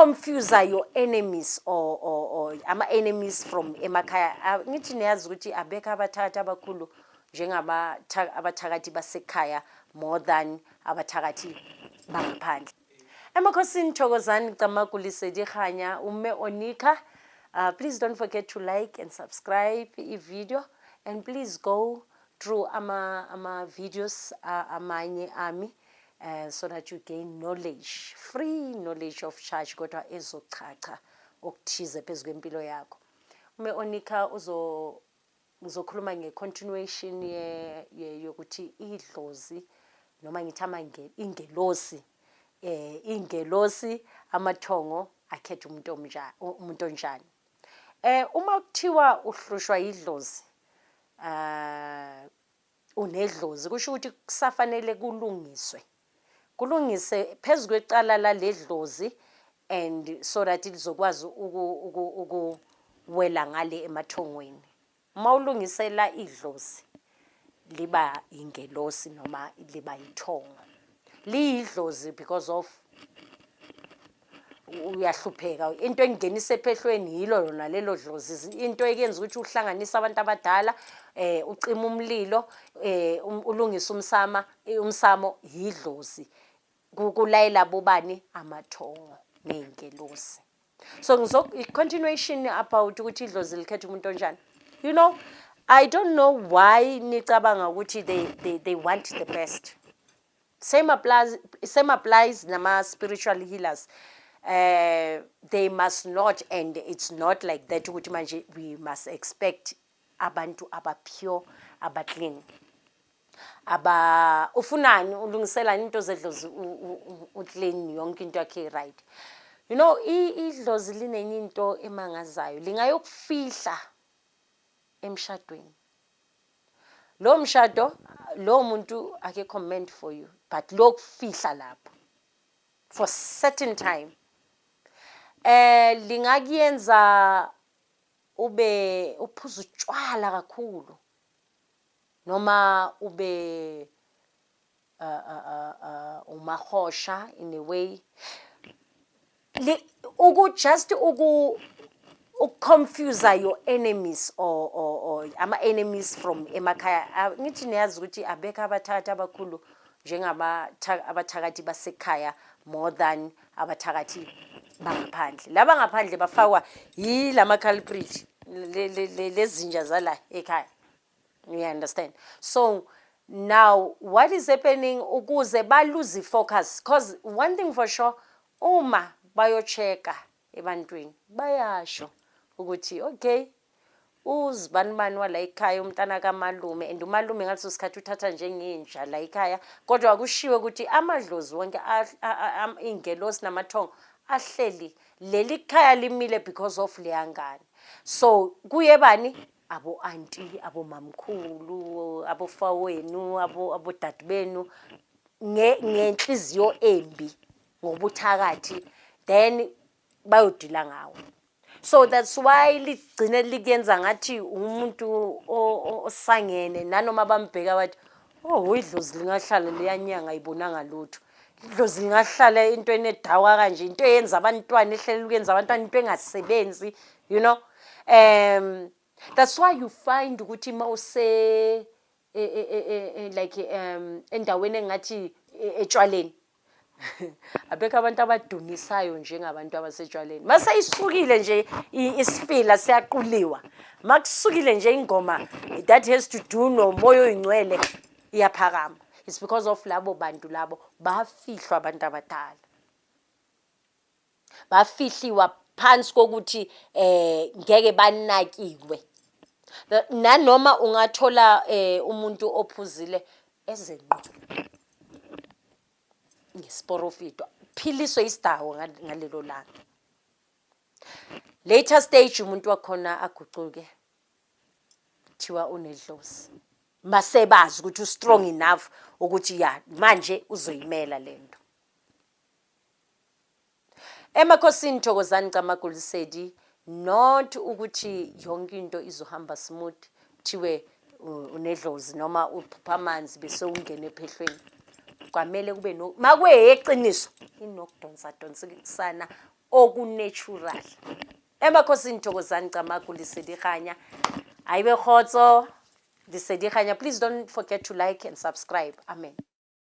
confuse your enemies or ama enemies from emakhaya. Ngithi niyazi ukuthi abekho abathakathi abakhulu abathakathi basekhaya more than abathakathi bangaphandle. Emakhosini, Thokozani, Camagu, Lesedi, Kganya, Mmeonica. Please don't forget to like and subscribe the video, and please go through ama videos amanye ami so that you gain knowledge, free knowledge of charge kodwa ezochacha okuthize phezu kwempilo yakho. Mmeonica uzokhuluma ngecontinuation yokuthi idlozi noma ngithi ingelosi ingelosi amathongo akhetha umuntu onjani. Uma kuthiwa uhlushwa idlozi unedlozi kusho ukuthi kusafanele kulungiswe phezu kwecala la ledlozi, and so that lizokwazi ukuwela ngale emathongweni. Uma ulungisela idlozi liba ingelosi noma liba ithongo. Liyidlozi because of uyahlupheka into engenisa ephehlweni yilo lona lelo dlozi, into eyenza ukuthi uhlanganise abantu abadala, ucima umlilo, ulungisa umsamo yidlozi, kulayela bobani amathongo nengelosi. So continuation about ukuthi idlozi likhetha umuntu onjani. You know, I don't know why nicabanga ukuthi they want the best. Same applies nama spiritual healers. They must not, and it's not like that ukuthi manje we must expect abantu abapure, abaclean. Ufunani ulungisela into zedlozi uclean yonke into yakhe right. You know, idlozi linenye into emangazayo, lingayokufihla emshadweni. Lo mshado lo muntu ake comment for you, but lokufihla lapho for certain time lingakuyenza ube uphuza utshwala kakhulu noma ube umakhosha in a way, just confuse your enemies or ama enemies from emakhaya. Ngithi niyazi ukuthi abekho abathakathi abakhulu abathakathi basekhaya more than abathakathi bangaphandle. Laba ngaphandle bafakwa yilama culprit lezinja zala ekhaya. You understand? So now what is happening ukuze ba lose focus, because one thing for sure, uma bayocheka ebantwini bayasho ukuthi okay uzibani wala ekhaya umntana kaMalume, and uMalume ngaleso sikhathi uthatha njengenja la ekhaya, kodwa kushiwe ukuthi amadlozi wonke ingelosi namathongo ahleli leli khaya limile because of leyangane. So kuye bani abo auntie, abo mamkhulu, abo fawenu, abo dadbenu ngenhliziyo embi ngobuthakathi, then bayodila ngawo. So that's why ligcine likuyenza ngathi umuntu osangene, nanoma bambheka bathi oh idlozi lingahlala liyanyanga ibonanga lutho, idlozi lingahlala into enedawa kanje, into eyenza abantwana ehleli ukuyenza abantwana into engasebenzi, you know. That's why you find ukuthi mawuse like endaweni engathi etshwaleni abekho abantu abadumisayo njengabantu abasetshwaleni. Mase isukile nje isifila siyaquliwa, makusukile nje ingoma that has to do nomoya oyingcwele iyaphakama. It's because of labo bantu labo bafihlwa abantu abadala, bafihliwa phansi kokuthi ngeke banakiwe. Nanoma ungathola umuntu ophuzile ezenqo ngesporofito philiswe isidawo ngalelo langa. Later stage umuntu wakhona agucuke thiwa unedlozi, masebazi ukuthi strong enough ukuthi ya manje uzoyimela lento. Emakhosini, Thokozani, Camagu, Lesedi, not ukuthi yonke into izohamba smooth thiwe unedlozi noma uphupha amanzi bese ungene ephehlweni. Kwamele kube no makweyeqiniso inokudonsana okunatural. Emakhosini Thokozani Camagu Lesedi Kganya. Aibe khotso Lesedi Kganya. Please don't forget to like and subscribe. Amen.